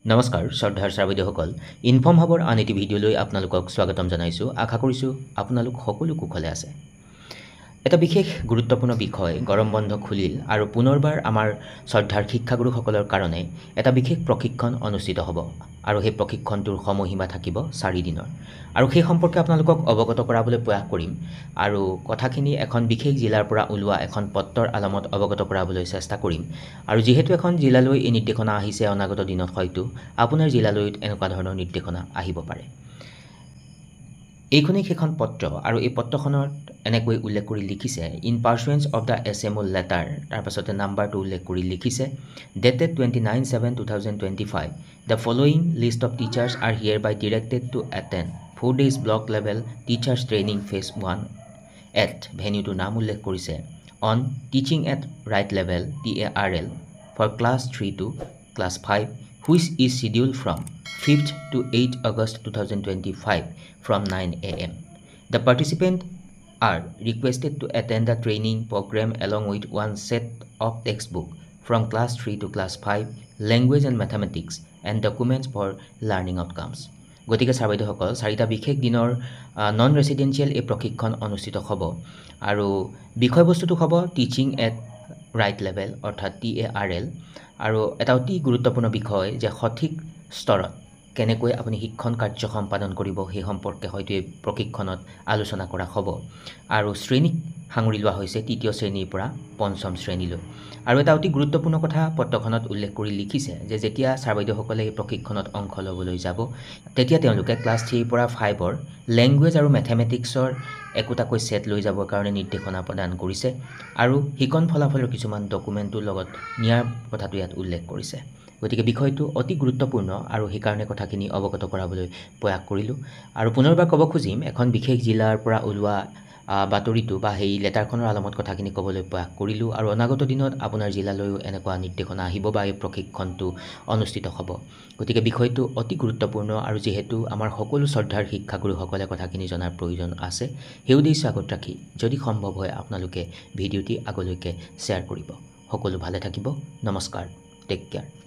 নমস্কাৰ শ্ৰদ্ধাৰ ছাৰ-বাইদেউসকল ইনফৰ্ম হাবৰ আন এটি ভিডিঅ'লৈ আপোনালোকক স্বাগতম জনাইছোঁ। আশা কৰিছোঁ আপোনালোক সকলো কুশলে আছে। এটা বিশেষ গুৰুত্বপূৰ্ণ বিষয় গৰম বন্ধ খুলিল আৰু পুনৰবাৰ আমাৰ শ্ৰদ্ধাৰ শিক্ষাগুৰুসকলৰ কাৰণে এটা বিশেষ প্ৰশিক্ষণ অনুষ্ঠিত হ'ব আৰু সেই প্ৰশিক্ষণটোৰ সময়সীমা থাকিব 4 দিনৰ আৰু সেই সম্পৰ্কে আপোনালোকক অৱগত কৰাবলৈ প্ৰয়াস কৰিম আৰু কথাখিনি এখন বিশেষ জিলাৰ পৰা ওলোৱা এখন পত্ৰৰ আলমত অৱগত কৰাবলৈ চেষ্টা কৰিম আৰু যিহেতু এখন জিলালৈ এই নিৰ্দেশনা আহিছে অনাগত দিনত হয়তো আপোনাৰ জিলালৈ এনেকুৱা ধৰণৰ নিৰ্দেশনা আহিব পাৰে। এইখনেই সেইখন পত্ৰ আৰু এই পত্ৰখনত এনেকৈ উল্লেখ কৰি লিখিছে in pursuance of the SMO letter তাৰ পাছতে নাম্বাৰটো উল্লেখ কৰি লিখিছে dated 29/7/2025 the following list of teachers are hereby directed to attend 4 days block level teachers training phase 1 at ভেনিউটোৰ নাম উল্লেখ কৰিছে on teaching at right level TARL for class 3 to class 5 which is scheduled from 5th to 8th August 2025 from 9 AM. The participants are requested to attend the training program along with one set of textbook from class 3 to class 5, language and mathematics, and documents for learning outcomes. গতিকে ছাৰ-বাইদেউসকল 4টা বিশেষ দিনৰ non residential এই প্ৰশিক্ষণ অনুষ্ঠিত হ'ব আৰু বিষয়বস্তুটো হ'ব টিচিং এট ৰাইট লেভেল অৰ্থাৎ TARL আৰু এটা অতি গুৰুত্বপূৰ্ণ বিষয় যে সঠিক স্তৰত কেনেকৈ আপুনি শিক্ষণ কাৰ্য সম্পাদন কৰিব সেই সম্পৰ্কে হয়তো এই প্ৰশিক্ষণত আলোচনা কৰা হ'ব আৰু শ্ৰেণীক সাঙুৰি লোৱা হৈছে 3য় শ্ৰেণীৰ পৰা 5ম শ্ৰেণীলৈ আৰু এটা অতি গুৰুত্বপূৰ্ণ কথা পত্ৰখনত উল্লেখ কৰি লিখিছে যে যেতিয়া ছাৰ-বাইদেউসকলে এই প্ৰশিক্ষণত অংশ ল'বলৈ যাব তেতিয়া তেওঁলোকে ক্লাছ 3 পৰা 5ৰ লেংগুৱেজ আৰু মেথমেটিক্সৰ একোটাকৈ ছেট লৈ যাবৰ কাৰণে নিৰ্দেশনা প্ৰদান কৰিছে আৰু শিকন ফলাফলৰ কিছুমান ডকুমেণ্টৰ লগত নিয়াৰ কথাটো ইয়াত উল্লেখ কৰিছে। গতিকে বিষয়টো অতি গুৰুত্বপূৰ্ণ আৰু সেইকাৰণে কথাখিনি অৱগত কৰাবলৈ প্ৰয়াস কৰিলোঁ আৰু পুনৰবাৰ ক'ব খুজিম এখন বিশেষ জিলাৰ পৰা ওলোৱা বাতৰিটো বা সেই লেটাৰখনৰ আলমত কথাখিনি ক'বলৈ প্ৰয়াস কৰিলোঁ আৰু অনাগত দিনত আপোনাৰ জিলালৈও এনেকুৱা নিৰ্দেশনা আহিব বা এই প্ৰশিক্ষণটো অনুষ্ঠিত হ'ব। গতিকে বিষয়টো অতি গুৰুত্বপূৰ্ণ আৰু যিহেতু আমাৰ সকলো শ্ৰদ্ধাৰ শিক্ষাগুৰুসকলে কথাখিনি জনাৰ প্ৰয়োজন আছে সেই উদ্দেশ্য আগত ৰাখি যদি সম্ভৱ হয় আপোনালোকে ভিডিঅ'টি আগলৈকে শ্বেয়াৰ কৰিব। সকলো ভালে থাকিব। নমস্কাৰ। Take care.